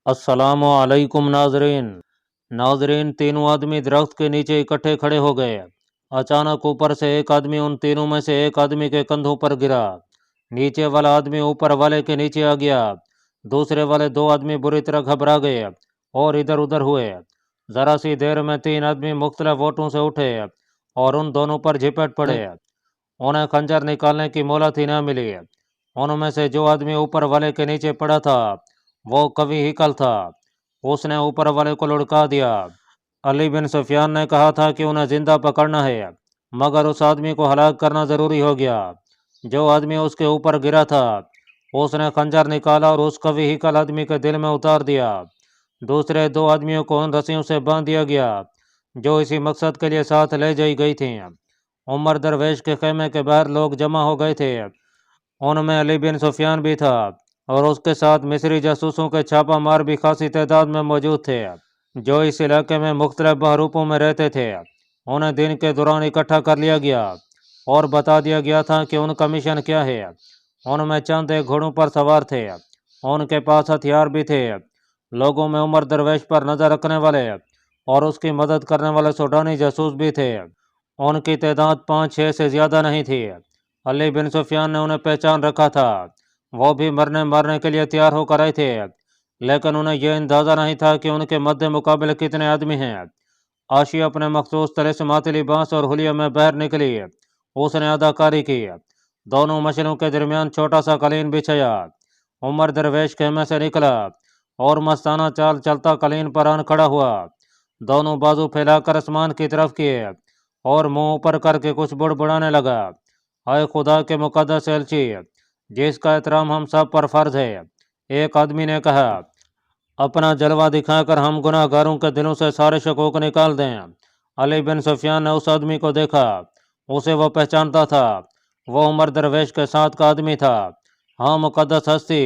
अस्सलाम वालेकुम नाजरीन, तीनों आदमी दरख्त के नीचे इकट्ठे खड़े हो गए। अचानक ऊपर से एक आदमी उन तीनों में से एक आदमी के कंधों पर गिरा। नीचे वाला आदमी ऊपर वाले के नीचे आ गया। दूसरे वाले दो आदमी बुरी तरह घबरा गए और इधर उधर हुए। जरा सी देर में तीन आदमी मुख्तलिफ वोटों से उठे और उन दोनों पर झिपट पड़े। उन्हें खंजर निकालने की मोहलत ही न मिली। उनमें से जो आदमी ऊपर वाले के नीचे पड़ा था वो कवि हिकल था। उसने ऊपर वाले को लुढ़का दिया। अली बिन सुफियान ने कहा था कि उन्हें जिंदा पकड़ना है, मगर उस आदमी को हलाक करना जरूरी हो गया। जो आदमी उसके ऊपर गिरा था उसने खंजर निकाला और उस कवि हिकल आदमी के दिल में उतार दिया। दूसरे दो आदमियों को उन रस्सियों से बांध दिया गया जो इसी मकसद के लिए साथ ले जाई गई थी। उमर दरवेश के खेमे के बाहर लोग जमा हो गए थे। उनमें अली बिन सुफियान भी था और उसके साथ मिस्री जासूसों के छापा मार भी खासी तादाद में मौजूद थे, जो इस इलाके में मुख्तलिफ बहरूपों में रहते थे। उन्हें दिन के दौरान इकट्ठा कर लिया गया और बता दिया गया था कि उनका मिशन क्या है। उनमें चंद एक घोड़ों पर सवार थे। उनके पास हथियार भी थे। लोगों में उमर दरवेश पर नजर रखने वाले और उसकी मदद करने वाले सूडानी जासूस भी थे। उनकी तादाद 5-6 से ज्यादा नहीं थी। अली बिन सुफियान ने उन्हें पहचान रखा था। वो भी मरने मारने के लिए तैयार होकर आए थे, लेकिन उन्हें यह अंदाजा नहीं था कि उनके मद्दे मुकाबले कितने आदमी हैं। आशी अपने मखसूस तलिस्माती लिबास और हुलिया में बाहर निकली। उसने अदाकारी की। दोनों मछलों के दरमियान छोटा सा कलीन बिछाया। उमर दरवेश खेमे से निकला और मस्ताना चाल चलता कलीन पर आन खड़ा हुआ। दोनों बाजू फैलाकर आसमान की तरफ किए और मुंह ऊपर करके कुछ बुड़बुड़ाने लगा। हाय खुदा के मुकद्दस एलची, जिसका एहतराम हम सब पर फर्ज है, एक आदमी ने कहा, अपना जलवा दिखाकर हम गुनाहगारों के दिलों से सारे शकूक निकाल दें। अली बिन सुफियान ने उस आदमी को देखा। उसे वो पहचानता था। वो उमर दरवेश के साथ का आदमी था। हाँ मुकद्दस हस्ती,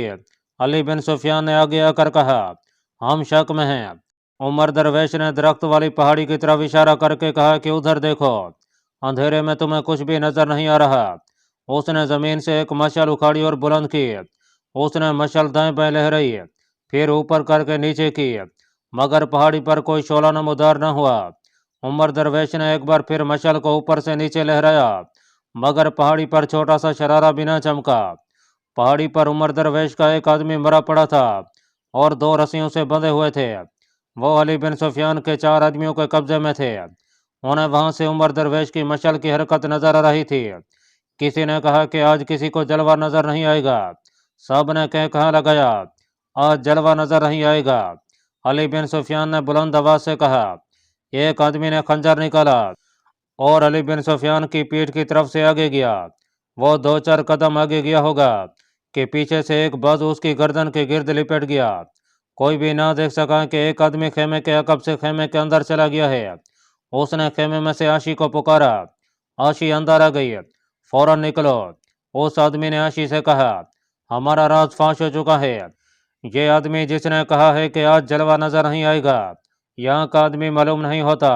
अली बिन सुफियान ने आगे आकर कहा, हम शक में हैं। उमर दरवेश ने दरख्त वाली पहाड़ी की तरफ इशारा करके कहा कि उधर देखो, अंधेरे में तुम्हें कुछ भी नजर नहीं आ रहा। उसने जमीन से एक मशाल उखाड़ी और बुलंद की। उसने मशाल दाएं बाएं लहराई, फिर ऊपर करके नीचे की, मगर पहाड़ी पर कोई शोला नमूदार न हुआ। उमर दरवेश ने एक बार फिर मशाल को ऊपर से नीचे लहराया, मगर पहाड़ी पर छोटा सा शरारा भी न चमका। पहाड़ी पर उमर दरवेश का एक आदमी मरा पड़ा था और दो रस्सियों से बंधे हुए थे। वो अली बिन सुफियान के 4 आदमियों के कब्जे में थे। उन्हें वहां से उमर दरवेश की मशाल की हरकत नजर आ रही थी। किसी ने कहा कि आज किसी को जलवा नजर नहीं आएगा। सब ने कहा लगाया, आज जलवा नजर नहीं आएगा। अली बिन सुफियान ने बुलंद आवाज से कहा। एक आदमी ने खंजर निकाला और अली बिन सुफियान की पीठ की तरफ से आगे गया। वो 2-4 कदम आगे गया होगा कि पीछे से एक बाजू उसकी गर्दन के गिर्द लिपट गया। कोई भी ना देख सका कि एक आदमी खेमे के अकब से खेमे के अंदर चला गया है। उसने खेमे में से आशी को पुकारा। आशी अंदर आ गई। फौरन निकलो, उस आदमी ने आशी से कहा, हमारा राज फाश हो चुका है। ये आदमी जिसने कहा है कि आज जलवा नजर नहीं आएगा, यहाँ का आदमी मालूम नहीं होता।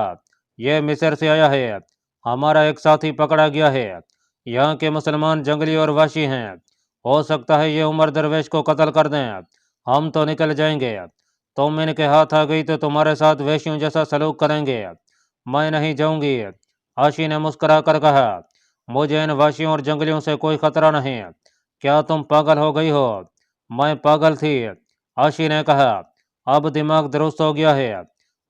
ये मिस्र से आया है। हमारा एक साथी पकड़ा गया है। यहाँ के मुसलमान जंगली और वहशी हैं। हो सकता है ये उमर दरवेश को कत्ल कर दें। हम तो निकल जाएंगे। तुम इनके हाथ आ गई तो तुम्हारे साथ वहशियों जैसा सलूक करेंगे। मैं नहीं जाऊंगी, आशी ने मुस्कुरा कर कहा। मुझे इन वहशियों और जंगलियों से कोई खतरा नहीं। क्या तुम पागल हो गई हो? मैं पागल थी, आशी ने कहा। अब दिमाग दुरुस्त हो गया है।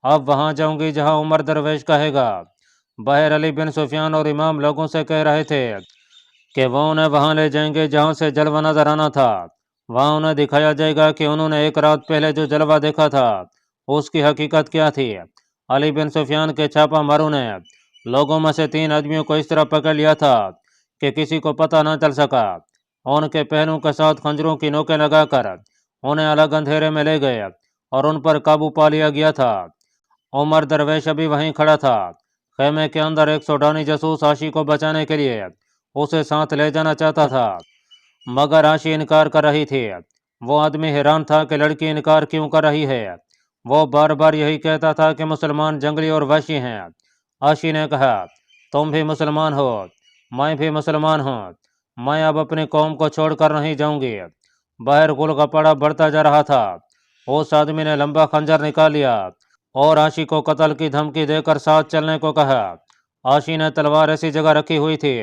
अब वहां जाऊंगी जहां उमर दरवेश कहेगा। बहर अली बिन सुफियान और इमाम लोगों से कह रहे थे कि वो उन्हें वहां ले जाएंगे जहां से जलवा नजर आना था। वहां उन्हें दिखाया जाएगा कि उन्होंने एक रात पहले जो जलवा देखा था उसकी हकीकत क्या थी। अली बिन सुफियान के छापा मारू ने लोगों में से 3 आदमियों को इस तरह पकड़ लिया था कि किसी को पता न चल सका। उनके पहनों के साथ खंजरों की नोकें लगाकर उन्हें अलग अंधेरे में ले गए और उन पर काबू पा लिया गया था। उमर दरवेश अभी वहीं खड़ा था। खेमे के अंदर एक सूडानी जासूस आशी को बचाने के लिए उसे साथ ले जाना चाहता था, मगर आशी इनकार कर रही थी। वो आदमी हैरान था कि लड़की इनकार क्यों कर रही है। वो बार बार यही कहता था कि मुसलमान जंगली और वहशी हैं। आशी ने कहा, तुम भी मुसलमान हो, मैं भी मुसलमान हूँ। मैं अब अपनी कौम को छोड़कर नहीं जाऊंगी। बाहर गुल गपाड़ा बढ़ता जा रहा था। उस आदमी ने लंबा खंजर निकाल लिया और आशी को कत्ल की धमकी देकर साथ चलने को कहा। आशी ने तलवार ऐसी जगह रखी हुई थी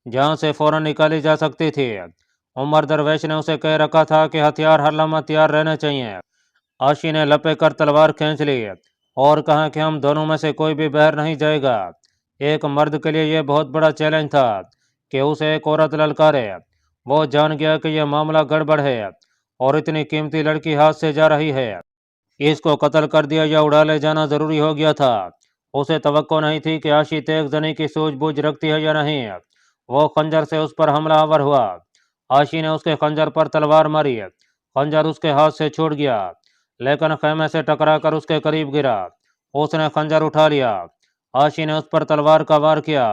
जहां से फौरन निकाली जा सकती थी। उमर दरवेश ने उसे कह रखा था कि हथियार हर लम्हा तैयार रहने चाहिए। आशी ने लपे कर तलवार खींच ली और कहा कि हम दोनों में से कोई भी बाहर नहीं जाएगा। एक मर्द के लिए यह बहुत बड़ा चैलेंज था कि उसे एक औरत ललकारे। वो जान गया कि यह मामला गड़बड़ है और इतनी कीमती लड़की हाथ से जा रही है। इसको कत्ल कर दिया या उड़ा ले जाना जरूरी हो गया था। उसे तवक्को नहीं थी कि आशी तेज जनी की सूझबूझ रखती है या नहीं। वो खंजर से उस पर हमलावर हुआ। आशी ने उसके खंजर पर तलवार मारी। खंजर उसके हाथ से छूट गया लेकिन खेमे से टकराकर उसके करीब गिरा। उसने खंजर उठा लिया। आशी ने उस पर तलवार का वार किया।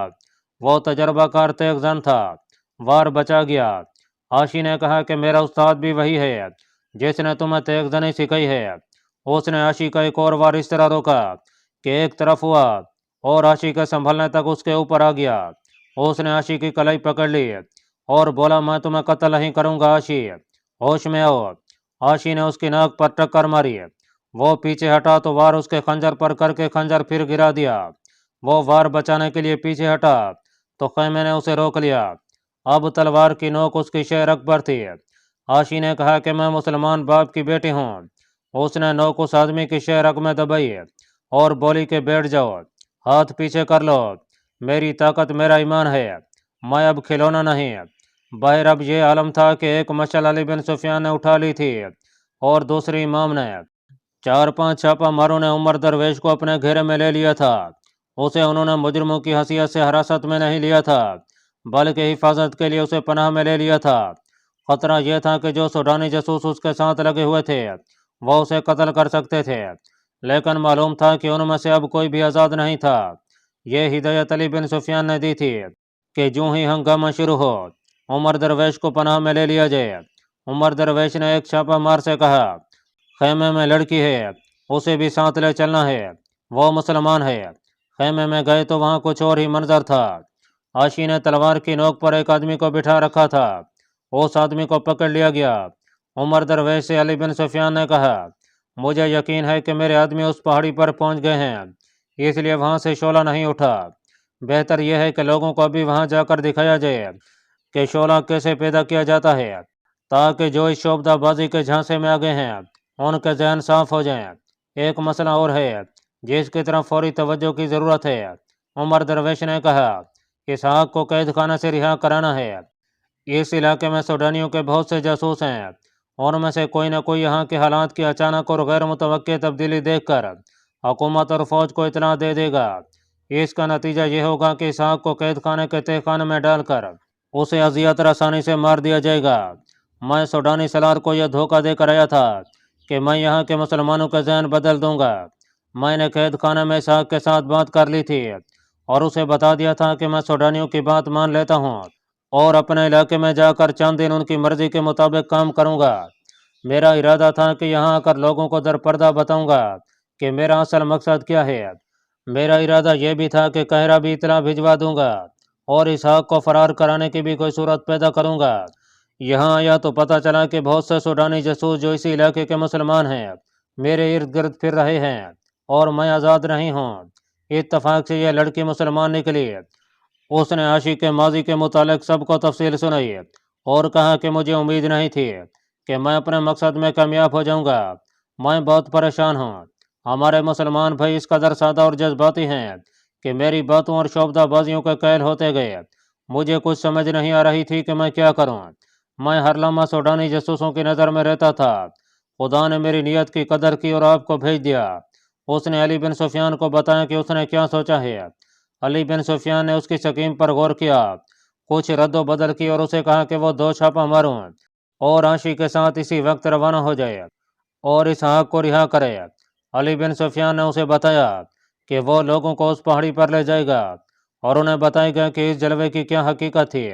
वो तजर्बाकार तेज जन था। वार बचा गया। आशी ने कहा कि मेरा उस्ताद भी वही है जिसने तुम्हें तेज जनी सिखाई है। उसने आशी का एक और वार इस तरह रोका कि एक तरफ हुआ और आशी के संभलने तक उसके ऊपर आ गया। उसने आशी की कलाई पकड़ ली और बोला, मैं तुम्हें कत्ल नहीं करूंगा आशी, होश में आओ। आशी ने उसकी नाक पर टक्कर मारी। वो पीछे हटा तो वार उसके खंजर पर करके खंजर फिर गिरा दिया। वो वार बचाने के लिए पीछे हटा तो खैमे ने उसे रोक लिया। अब तलवार की नोक उसकी शेर अकबर थी। आशी ने कहा कि मैं मुसलमान बाप की बेटी हूँ। उसने नोक उस आदमी की शेर रग में दबाई और बोली के बैठ जाओ, हाथ पीछे कर लो, मेरी ताकत मेरा ईमान है, मैं अब खिलौना नहीं। बाहर अब ये आलम था कि एक मशल अली बिन सुफियान ने उठा ली थी और दूसरी इमाम ने। 4-5 छापा मारों ने उमर दरवेश को अपने घेरे में ले लिया था। उसे उन्होंने मुजरिमों की हैसियत से हिरासत में नहीं लिया था बल्कि हिफाजत के लिए उसे पनाह में ले लिया था। खतरा यह था कि जो सूडानी जासूस उसके साथ लगे हुए थे वह उसे कत्ल कर सकते थे, लेकिन मालूम था कि उनमें से अब कोई भी आज़ाद नहीं था। यह हिदायत अली बिन सुफियान ने दी थी कि जो ही हंगामा शुरू हो उमर दरवेश को पनाह में ले लिया जाए। उमर दरवेश ने एक छापा मार से कहा, खेमे में लड़की है, उसे भी साथ ले चलना है, वो मुसलमान है। खेमे में गए तो वहां कुछ और ही मंजर था। आशी ने तलवार की नोक पर एक आदमी को बिठा रखा था। उस आदमी को पकड़ लिया गया। उमर दरवेश से अली बिन सुफियान ने कहा, मुझे यकीन है कि मेरे आदमी उस पहाड़ी पर पहुंच गए हैं, इसलिए वहां से शोला नहीं उठा। बेहतर यह है कि लोगों को अभी वहां जाकर दिखाया जाए कि शोला कैसे पैदा किया जाता है, ताकि जो इस शोबदाबाजी के झांसे में आ गए हैं उनके जहन साफ हो जाएं। एक मसला और है जिसकी तरफ फौरी तवज्जो की ज़रूरत है। उमर दरवेश ने कहा, इसहाक को कैद खाना से रिहा कराना है। इस इलाके में सूडानियों के बहुत से जासूस हैं। उनमें से कोई न कोई यहाँ के हालात की अचानक और गैर मुतवक्के तब्दीली देखकर हुकूमत और फौज को इतला दे देगा। इसका नतीजा ये होगा कि इसहाक को कैद खाने के तहखाने में डालकर उसे अजियत और आसानी से मार दिया जाएगा। मैं सूडानी सलार को यह धोखा देकर आया था कि मैं यहाँ के मुसलमानों का जहन बदल दूंगा। मैंने कैद खाने में इसहाक के साथ बात कर ली थी और उसे बता दिया था कि मैं सूडानियों की बात मान लेता हूँ और अपने इलाके में जाकर चंद दिन उनकी मर्जी के मुताबिक काम करूंगा। मेरा इरादा था कि यहाँ आकर लोगों को दरपर्दा बताऊंगा कि मेरा असल मकसद क्या है। मेरा इरादा यह भी था कि कहरा भी इतला भिजवा दूंगा और इसहाक को फरार कराने की भी कोई सूरत पैदा करूंगा। यहाँ आया तो पता चला कि बहुत से सूडानी जासूस जो इसी इलाके के मुसलमान हैं मेरे इर्द गिर्द फिर रहे हैं और मैं आज़ाद नहीं हूँ। इत्तफाक से यह लड़की मुसलमान निकली। उसने आशी के माजी के मुतालिक सबको तफसील सुनाई और कहा कि मुझे उम्मीद नहीं थी कि मैं अपने मकसद में कामयाब हो जाऊंगा। मैं बहुत परेशान हूँ। हमारे मुसलमान भाई इस कदर सादा और जज्बाती हैं कि मेरी बातों और शोबदाबाजियों के कैल होते गए। मुझे कुछ समझ नहीं आ रही थी कि मैं क्या करूँ। मैं हर लम्हा सूडानी जासूसों की नज़र में रहता था। खुदा ने मेरी नीयत की कदर की और आपको भेज दिया। उसने अली बिन सुफियान को बताया कि उसने क्या सोचा है। अली बिन सुफियान ने उसकी स्कीम पर गौर किया, कुछ रद्दो बदल की और उसे कहा कि वो 2 छापा मारूं और आशी के साथ इसी वक्त रवाना हो जाए और इसहाक को रिहा करे। अली बिन सुफियान ने उसे बताया कि वो लोगों को उस पहाड़ी पर ले जाएगा और उन्हें बताएगा कि इस जलवे की क्या हकीकत थी।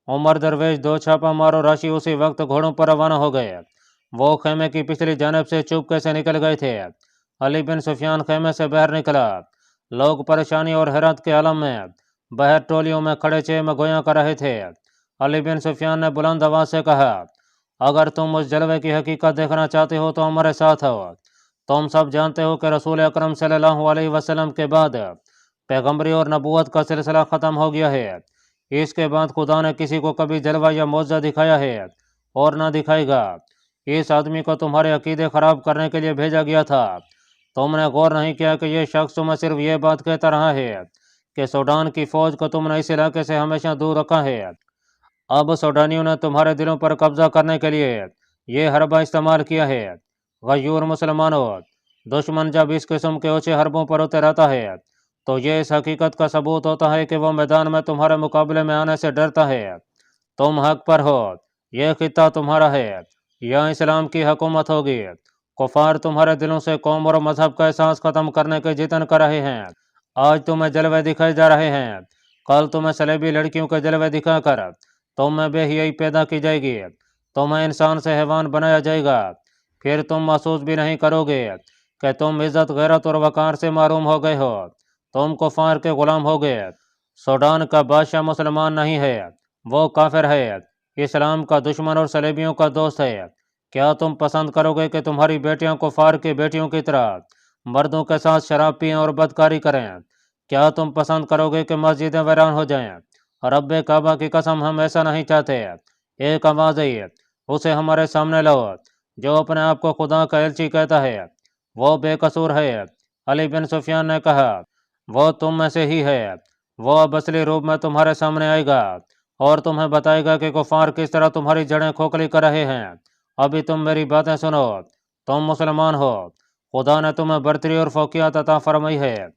उमर दरवेश 2 छापा मार और आशी उसी वक्त घोड़ों पर रवाना हो गए। वो खेमे की पिछली जानब से चुपके से निकल गए थे। अली बिन सुफियान खेमे से बाहर निकला। लोग परेशानी और हैरत के आलम में बाहर टोलियों में खड़े चेह में गोया कर रहे थे। अली बिन सुफियान ने बुलंद आवाज से कहा, اگر تم اس جلوے کی حقیقت دیکھنا چاہتے ہو تو ہمارے ساتھ ہو۔ تم سب جانتے ہو کہ رسول اکرم صلی اللہ علیہ وسلم کے بعد پیغمبری اور نبوت کا سلسلہ ختم ہو گیا ہے۔ اس کے بعد خدا نے کسی کو کبھی جلوہ یا معجزہ دکھایا ہے اور نہ دکھائے گا۔ اس آدمی کو تمہارے عقیدے خراب کرنے کے لیے بھیجا گیا تھا۔ تم نے غور نہیں کیا کہ یہ شخص تمہیں صرف یہ بات کہتا رہا ہے کہ سوڈان کی فوج کو تم نے اس علاقے سے ہمیشہ دور رکھا ہے۔ اب سوڈانیوں نے تمہارے دلوں پر قبضہ کرنے کے لیے یہ حربہ استعمال کیا ہے۔ غیور مسلمانوں، دشمن جب اس قسم کے اونچے حربوں پر اتر آتا ہے تو یہ اس حقیقت کا ثبوت ہوتا ہے کہ وہ میدان میں تمہارے مقابلے میں آنے سے ڈرتا ہے۔ تم حق پر ہو، یہ خطہ تمہارا ہے، یہاں اسلام کی حکومت ہوگی۔ کفار تمہارے دلوں سے قوم اور مذہب کا احساس ختم کرنے کے جتن کر رہے ہیں۔ آج تمہیں جلوے دکھائے جا رہے ہیں، کل تمہیں صلیبی لڑکیوں کے جلوے دکھا کر تم میں بے حیائی پیدا کی جائے گی، تمہیں انسان سے حیوان بنایا جائے گا، پھر تم محسوس بھی نہیں کرو گے کہ تم عزت، غیرت اور وقار سے محروم ہو گئے ہو، تم کفار کے غلام ہو گئے۔ سوڈان کا بادشاہ مسلمان نہیں ہے، وہ کافر ہے، اسلام کا دشمن اور صلیبیوں کا دوست ہے۔ کیا تم پسند کرو گے کہ تمہاری بیٹیاں کفار کی بیٹیوں کی طرح مردوں کے ساتھ شراب پئیں اور بدکاری کریں؟ کیا تم پسند کرو گے کہ مسجدیں ویران ہو جائیں؟ رب کعبہ کی قسم، ہم ایسا نہیں چاہتے۔ ایک آواز آئی، اسے ہمارے سامنے لاؤ۔ جو اپنے آپ کو خدا کا ایلچی کہتا ہے وہ بے قصور ہے۔ علی بن سفیان نے کہا، وہ تم میں سے ہی ہے، وہ اب اصلی روپ میں تمہارے سامنے آئے گا اور تمہیں بتائے گا کہ کفار کس طرح تمہاری جڑیں کھوکھلی کر رہے ہیں۔ ابھی تم میری باتیں سنو، تم مسلمان ہو، خدا نے تمہیں برتری اور فوقیت عطا فرمائی ہے۔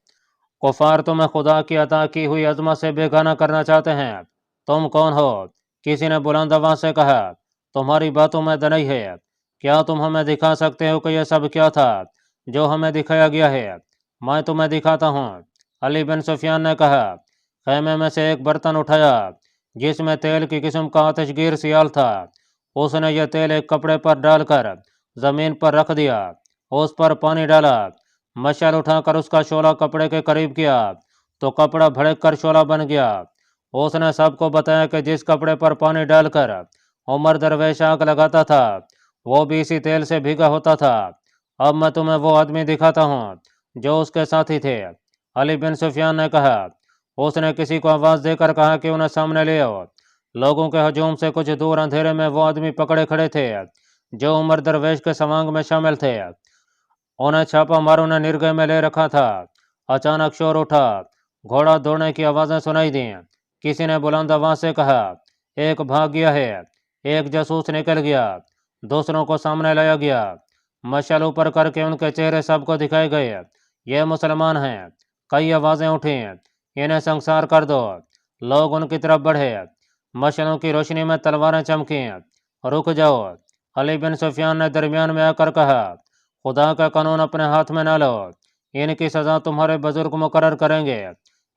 کفار تمہیں خدا کی عطا کی ہوئی عظمت سے بے گانہ کرنا چاہتے ہیں۔ تم کون ہو؟ کسی نے بلند آواز سے کہا، تمہاری باتوں میں دنائی ہے، کیا تم ہمیں دکھا سکتے ہو کہ یہ سب کیا تھا جو ہمیں دکھایا گیا ہے؟ میں تمہیں دکھاتا ہوں۔ علی بن سفیان نے کہا، خیمے میں سے ایک برتن اٹھایا جس میں تیل کی قسم کا آتش گیر سیال تھا۔ اس نے یہ تیل ایک کپڑے پر ڈال کر زمین پر رکھ دیا، اس پر پانی ڈالا، مشعل اٹھا کر اس کا شعلہ کپڑے کے قریب کیا تو کپڑا بھڑک کر شعلہ بن گیا۔ اس نے سب کو بتایا کہ جس کپڑے پر پانی ڈال کر عمر درویش آگ لگاتا تھا وہ بھی اسی تیل سے بھیگا ہوتا تھا۔ اب میں تمہیں وہ آدمی دکھاتا ہوں جو اس کے ساتھی تھے۔ علی بن سفیان نے کہا، اس نے کسی کو آواز دے کر کہا کہ انہیں سامنے لے آؤ۔ لوگوں کے ہجوم سے کچھ دور اندھیرے میں وہ آدمی پکڑے کھڑے تھے جو عمر درویش کے سوانگ میں شامل تھے۔ انہیں چھاپا ماروں نے نرگے میں لے رکھا تھا۔ اچانک شور اٹھا، گھوڑا دوڑنے کی آوازیں سنائی دیں۔ کسی نے بلند آواز سے کہا، ایک بھاگ گیا ہے، ایک جاسوس نکل گیا۔ دوسروں کو سامنے لایا گیا، مشعل اوپر کر کے ان کے چہرے سب کو دکھائے گئے۔ یہ مسلمان ہیں۔ کئی آوازیں اٹھیں، انہیں سنسار کر دو۔ لوگ ان کی طرف بڑھے، مشعلوں کی روشنی میں تلواریں چمکیں۔ رک جاؤ، علی بن سفیان نے درمیان میں آ کر کہا، خدا کا قانون اپنے ہاتھ میں نہ لو، ان کی سزا تمہارے بزرگ مقرر کریں گے،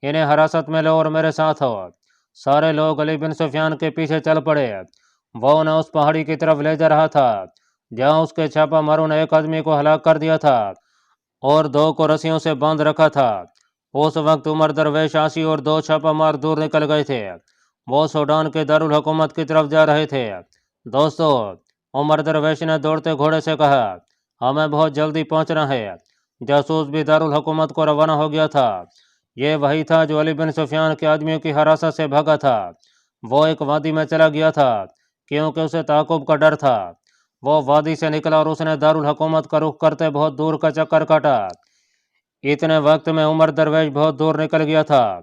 انہیں حراست میں لو اور میرے ساتھ ہو۔ سارے لوگ علی بن سفیان کے پیچھے چل پڑے۔ وہ انہیں اس پہاڑی کی طرف لے جا رہا تھا جہاں اس کے چھاپا ماروں نے ایک آدمی کو ہلاک کر دیا تھا اور دو کو رسیوں سے باندھ رکھا تھا۔ اس وقت عمر درویش، عاصی اور دو چھاپا مار دور نکل گئے تھے، وہ سوڈان کے دارالحکومت کی طرف جا رہے تھے۔ دوستو، عمر درویش نے دوڑتے گھوڑے سے کہا، ہمیں بہت جلدی پہنچنا ہے۔ جاسوس بھی دارالحکومت کو روانہ ہو گیا تھا۔ یہ وہی تھا جو علی بن سفیان کے آدمیوں کی حراست سے بھاگا تھا۔ وہ ایک وادی میں چلا گیا تھا کیونکہ اسے تعاقب کا ڈر تھا۔ وہ وادی سے نکلا اور اس نے دارالحکومت کا رخ کرتے بہت دور کا چکر کاٹا۔ اتنے وقت میں عمر درویش بہت دور نکل گیا تھا۔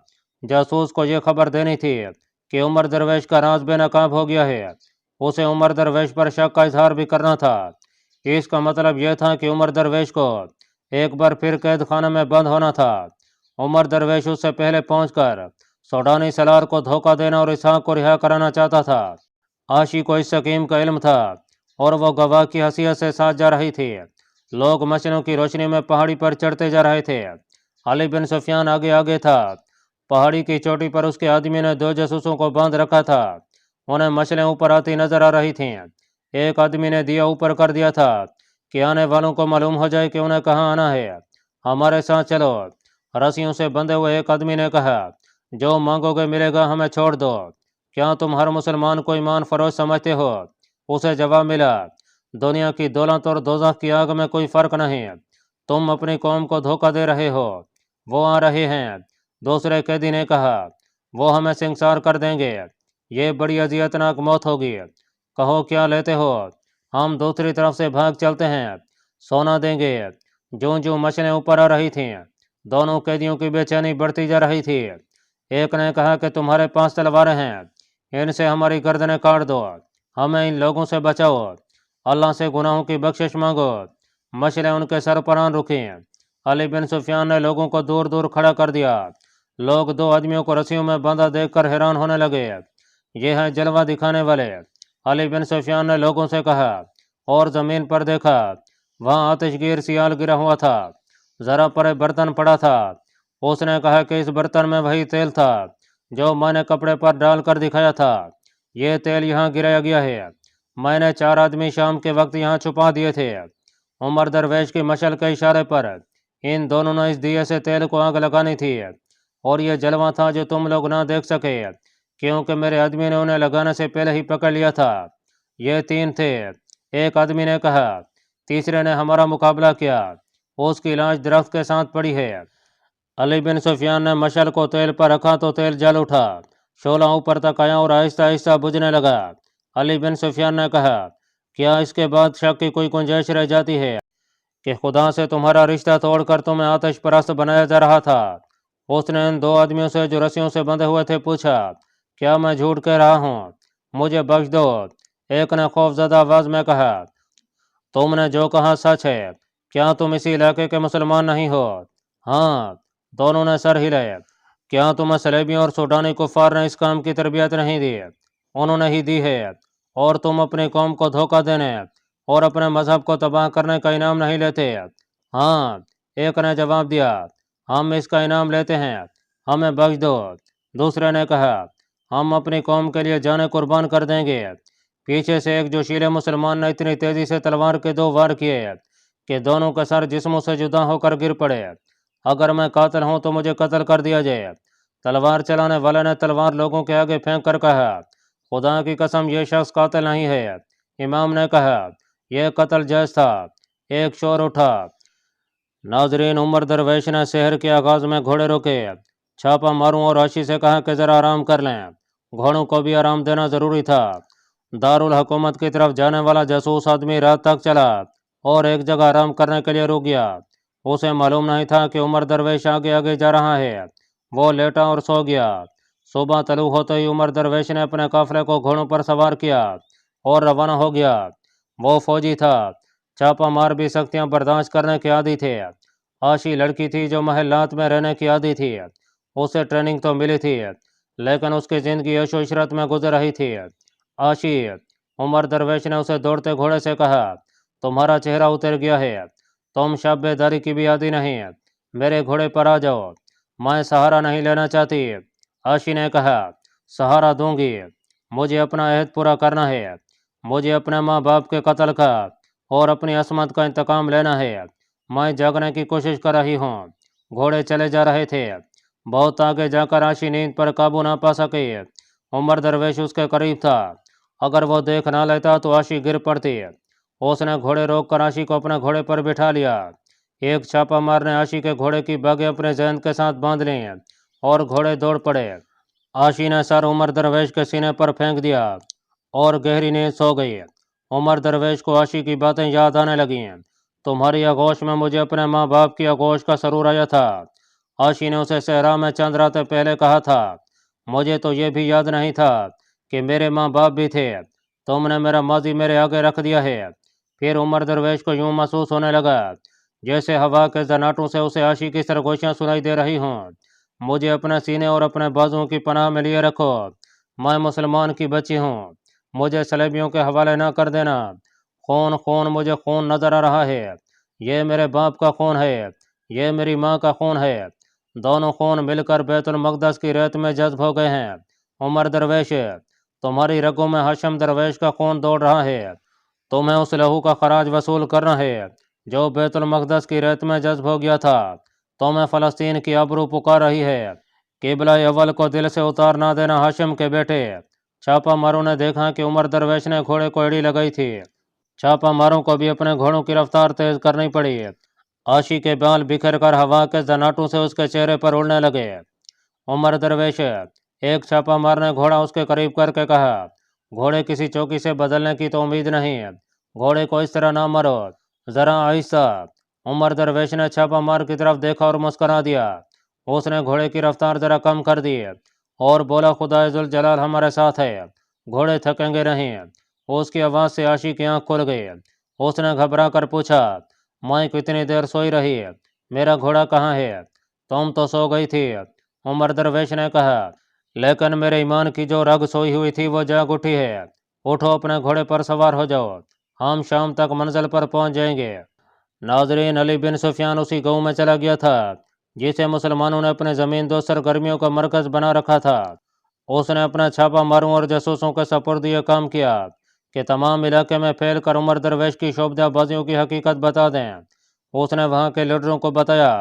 جاسوس کو یہ خبر دینی تھی کہ عمر درویش کا راز بے نقاب ہو گیا ہے۔ اسے عمر درویش پر شک کا اظہار بھی کرنا تھا۔ اس کا مطلب یہ تھا کہ عمر درویش کو ایک بار پھر قید خانے میں بند ہونا تھا۔ عمر درویش اس سے پہلے پہنچ کر سوڈانی سالار کو دھوکہ دینا اور اسحاق کو رہا کرانا چاہتا تھا۔ عاشی کو اس سکیم کا علم تھا اور وہ گواہ کی حیثیت سے ساتھ جا رہی تھی۔ لوگ مشعلوں کی روشنی میں پہاڑی پر چڑھتے جا رہے تھے۔ علی بن سفیان آگے آگے تھا۔ پہاڑی کی چوٹی پر اس کے آدمی نے دو جاسوسوں کو باندھ رکھا تھا، انہیں مشعلیں اوپر آتی نظر آ رہی تھیں۔ ایک آدمی نے دیا اوپر کر دیا تھا کہ آنے والوں کو معلوم ہو جائے کہ انہیں کہاں آنا ہے۔ ہمارے ساتھ چلو، رسیوں سے بندھے ہوئے ایک آدمی نے کہا، جو مانگو گے ملے گا، ہمیں چھوڑ دو۔ کیا تم ہر مسلمان کو ایمان فروش سمجھتے ہو؟ اسے جواب ملا، دنیا کی دولت اور دوزخ کی آگ میں کوئی فرق نہیں، تم اپنی قوم کو دھوکہ دے رہے ہو، وہ آ رہے ہیں۔ دوسرے قیدی نے کہا، وہ ہمیں سنگسار کر دیں گے، یہ بڑی اذیتناک موت ہوگی، کہو کیا لیتے ہو؟ ہم دوسری طرف سے بھاگ چلتے ہیں، سونا دیں گے۔ جوں جوں مچھلیں اوپر آ رہی تھیں، دونوں قیدیوں کی بے چینی بڑھتی جا رہی تھی۔ ایک نے کہا کہ تمہارے پاس تلواریں ہیں، ان سے ہماری گردنیں کاٹ دو، ہمیں ان لوگوں سے بچاؤ، اللہ سے گناہوں کی بخشش مانگو۔ مچھلیں ان کے سر پر آن رکیں۔ علی بن سفیان نے لوگوں کو دور دور کھڑا کر دیا۔ لوگ دو آدمیوں کو رسیوں میں باندھا دیکھ کر حیران ہونے لگے، یہ ہیں جلوہ دکھانے والے۔ علی بن سفیان نے لوگوں سے کہا، اور زمین پر دیکھا، وہاں آتش گیر سیال گرا ہوا تھا، ذرا پر برتن پڑا تھا۔ اس نے کہا کہ اس برتن میں وہی تیل تھا جو میں نے کپڑے پر ڈال کر دکھایا تھا، یہ تیل یہاں گرایا گیا ہے، میں نے 4 آدمی شام کے وقت یہاں چھپا دیے تھے۔ عمر درویش کی مشعل کے اشارے پر ان دونوں نے اس دیے سے تیل کو آگ لگانی تھی، اور یہ جلوہ تھا جو تم لوگ نہ دیکھ سکے، کیونکہ میرے آدمی نے انہیں لگانے سے پہلے ہی پکڑ لیا تھا۔ یہ 3 تھے، ایک آدمی نے کہا، تیسرے نے ہمارا مقابلہ کیا، اس کی لاش درخت کے ساتھ پڑی ہے۔ علی بن سفیان نے مشعل کو تیل پر رکھا تو تیل جل اٹھا، شعلہ اوپر تک آیا اور آہستہ آہستہ بجھنے لگا۔ علی بن سفیان نے کہا، کیا اس کے بعد شک کی کوئی گنجائش رہ جاتی ہے کہ خدا سے تمہارا رشتہ توڑ کر تمہیں آتش پرست بنایا جا رہا تھا؟ اس نے ان 2 آدمیوں سے جو رسیوں سے بندھے ہوئے تھے پوچھا، کیا میں جھوٹ کہہ رہا ہوں؟ مجھے بخش دو۔ ایک نے خوف زدہ آواز میں کہا، تم نے جو کہا سچ ہے، کیا تم اسی علاقے کے مسلمان نہیں ہو؟ ہاں، دونوں نے سر ہلائے۔ کیا تمہیں صلیبیوں اور سوڈانی کفار نے اس کام کی تربیت نہیں دی؟ انہوں نے ہی دی ہے، اور تم اپنی قوم کو دھوکہ دینے اور اپنے مذہب کو تباہ کرنے کا انعام نہیں لیتے؟ ہاں، ایک نے جواب دیا، ہم اس کا انعام لیتے ہیں، ہمیں بخش دو۔ دوسرے نے کہا، ہم اپنی قوم کے لیے جانیں قربان کر دیں گے۔ پیچھے سے ایک جوشیلے مسلمان نے اتنی تیزی سے تلوار کے 2 وار کیے کہ دونوں کے سر جسموں سے جدا ہو کر گر پڑے۔ اگر میں قاتل ہوں تو مجھے قتل کر دیا جائے۔ تلوار چلانے والے نے تلوار لوگوں کے آگے پھینک کر کہا، خدا کی قسم یہ شخص قاتل نہیں ہے۔ امام نے کہا، یہ قتل جائز تھا۔ ایک شور اٹھا۔ ناظرین، عمر درویش نے شہر کے آغاز میں گھوڑے روکے، چھاپا ماروں اور عاشی سے کہا کہ ذرا آرام کر لیں، گھوڑوں کو بھی آرام دینا ضروری تھا۔ دارالحکومت کی طرف جانے والا جاسوس آدمی رات تک چلا اور ایک جگہ آرام کرنے کے لیے رک گیا۔ اسے معلوم نہیں تھا کہ عمر درویش آگے آگے جا رہا ہے۔ وہ لیٹا اور سو گیا۔ صبح طلوع ہوتے ہی عمر درویش نے اپنے قافلے کو گھوڑوں پر سوار کیا اور روانہ ہو گیا۔ وہ فوجی تھا، چھاپا مار بھی سختیاں برداشت کرنے کے عادی تھے۔ عاشی لڑکی تھی جو محلات میں رہنے کی عادی تھی، اسے ٹریننگ تو ملی تھی، لیکن اس کی زندگی عیش و عشرت میں گزر رہی تھی۔ عاشی، عمر درویش نے اسے دوڑتے گھوڑے سے کہا، تمہارا چہرہ اتر گیا ہے، تم شب بیداری کی بھی عادی نہیں، میرے گھوڑے پر آ جاؤ، میں سہارا نہیں لینا چاہتی۔ عاشی نے کہا، سہارا دوں گی، مجھے اپنا عہد پورا کرنا ہے، مجھے اپنے ماں باپ کے قتل کا اور اپنی عصمت کا انتقام لینا ہے، میں جاگنے کی کوشش کر رہی ہوں۔ گھوڑے چلے جا رہے تھے، بہت آگے جا کر عاشی نیند پر قابو نہ پا سکی۔ عمر درویش اس کے قریب تھا، اگر وہ دیکھ نہ لیتا تو عاشی گر پڑتی۔ اس نے گھوڑے روک کر عاشی کو اپنے گھوڑے پر بٹھا لیا۔ ایک چھاپا مار نے عاشی کے گھوڑے کی باگیں اپنے ذہن کے ساتھ باندھ لیں اور گھوڑے دوڑ پڑے۔ عاشی نے سر عمر درویش کے سینے پر پھینک دیا اور گہری نیند سو گئی۔ عمر درویش کو عاشی کی باتیں یاد آنے لگیں۔ تمہاری آغوش میں مجھے اپنے ماں باپ کی آغوش کا سرور آیا تھا، عاشی نے اسے صحرا میں چند راتیں پہلے کہا تھا۔ مجھے تو یہ بھی یاد نہیں تھا کہ میرے ماں باپ بھی تھے، تم نے میرا ماضی میرے آگے رکھ دیا ہے۔ پھر عمر درویش کو یوں محسوس ہونے لگا جیسے ہوا کے زناٹوں سے اسے عاشی کی سرگوشیاں سنائی دے رہی ہوں۔ مجھے اپنے سینے اور اپنے بازوؤں کی پناہ میں لیے رکھو، میں مسلمان کی بچی ہوں، مجھے صلیبیوں کے حوالے نہ کر دینا۔ خون خون، مجھے خون نظر آ رہا ہے، یہ میرے باپ کا خون ہے، یہ میری ماں کا خون ہے، دونوں خون مل کر بیت المقدس کی ریت میں جذب ہو گئے ہیں۔ عمر درویش، تمہاری رگوں میں ہاشم درویش کا خون دوڑ رہا ہے، تمہیں اس لہو کا خراج وصول کرنا ہے جو بیت المقدس کی ریت میں جذب ہو گیا تھا، تمہیں فلسطین کی ابرو پکار رہی ہے۔ قبلہ اول کو دل سے اتار نہ دینا ہاشم کے بیٹے، छापा मारों ने देखा कि उमर दरवेश ने घोड़े को एड़ी लगाई थी। छापा मारों को भी अपने घोड़ों की रफ्तार तेज करनी पड़ी। आशी के बाल बिखर कर हवा के जनाटों से उसके चेहरे पर उड़ने लगे। उमर दरवेश, एक छापा मारने घोड़ा उसके करीब करके कहा, घोड़े किसी चौकी से बदलने की तो उम्मीद नहीं, घोड़े को इस तरह ना मारो, जरा आहिस्ता। उमर दरवेश ने छापा मार की तरफ देखा और मुस्करा दिया। उसने घोड़े की रफ्तार जरा कम कर दी और बोला, खुदा जुल जलाल हमारे साथ है, घोड़े थकेंगे नहीं। उसकी आवाज़ से आशी की आंख खुल गई। उसने घबरा कर पूछा, माँ कितनी देर सोई रही, मेरा घोड़ा कहाँ है? तुम तो सो गई थी, उमर दरवेश ने कहा, लेकिन मेरे ईमान की जो रग सोई हुई थी वो जाग उठी है। उठो, अपने घोड़े पर सवार हो जाओ, हम शाम तक मंजिल पर पहुंच जाएंगे। नाजरीन, अली बिन सुफियान उसी गांव में चला गया था जिसे मुसलमानों ने अपने ज़मीन दोस्त सरगर्मियों का मरकज़ बना रखा था। उसने अपना छापा मारों और जासूसों के सपुर्द ये काम किया कि तमाम इलाके में फैल कर उमर दरवेश की शोबदाबाजियों की हकीकत बता दें। उसने वहाँ के लीडरों को बताया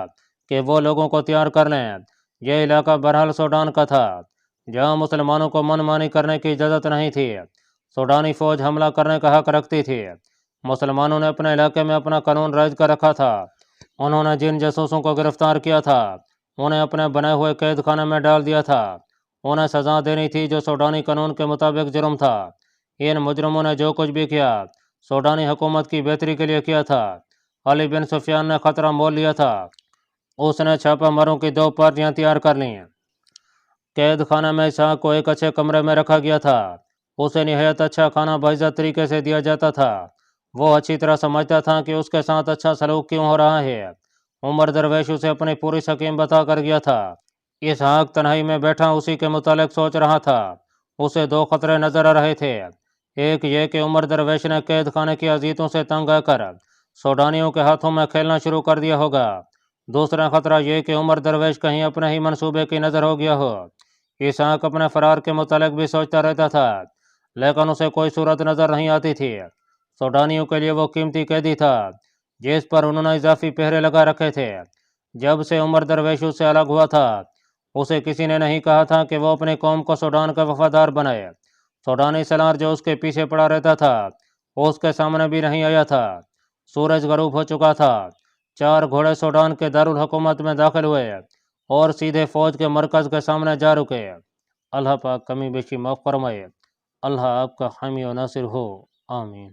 कि वो लोगों को तैयार कर लें। यह इलाका बहरहाल सूडान का था, जहाँ मुसलमानों को मनमानी करने की इजाज़त नहीं थी। सूडानी फ़ौज हमला करने का हक रखती थी। मुसलमानों ने अपने इलाके में अपना कानून राइज कर रखा था। उन्होंने जिन जासूसों को गिरफ्तार किया था उन्हें अपने बने हुए कैद खाने में डाल दिया था। उन्हें सजा देनी थी जो सूडानी कानून के मुताबिक जुर्म था। इन मुजरमों ने जो कुछ भी किया सूडानी हुकूमत की बेहतरी के लिए किया था। अली बिन सुफियान ने खतरा मोल लिया था। उसने छापा मारों की 2 पार्टियां तैयार कर लीं। कैद खाना में इसहाक को एक अच्छे कमरे में रखा गया था। उसे निहायत अच्छा खाना बाइज्जत तरीके से दिया जाता था। वो अच्छी तरह समझता था कि उसके साथ अच्छा सलूक क्यों हो रहा है। उमर दरवेश उसे अपनी पूरी स्कीम बता कर गया था। इसहाक तन्हाई में बैठा उसी के मुतालिक सोच रहा था। उसे 2 खतरे नजर आ रहे थे। एक ये कि उमर दरवेश ने कैद खाने की अजीतों से तंग आकर सूडानियों के हाथों में खेलना शुरू कर दिया होगा। दूसरा खतरा यह कि उमर दरवेश कहीं अपने ही मंसूबे की नज़र हो गया हो। इसहाक अपने फरार के मुतालिक भी सोचता रहता था, लेकिन उसे कोई सूरत नज़र नहीं आती थी। सूडानियों के लिए वो कीमती कैदी था जिस पर उन्होंने इजाफी पहरे लगा रखे थे। जब से उमर दरवेश से अलग हुआ था उसे किसी ने नहीं कहा था कि वो अपनी कौम को सूडान का वफादार बनाए। सूडानी सलार जो उसके पीछे पड़ा रहता था वो उसके सामने भी नहीं आया था। सूरज गरूब हो चुका था। 4 घोड़े सूडान के दारुल हुकूमत में दाखिल हुए और सीधे फौज के मरकज़ के सामने जा रुके। अल्लाह पाक कमी बेशी माफ़ फरमाए। अल्लाह आपका हामी और नासिर हो, आमीन।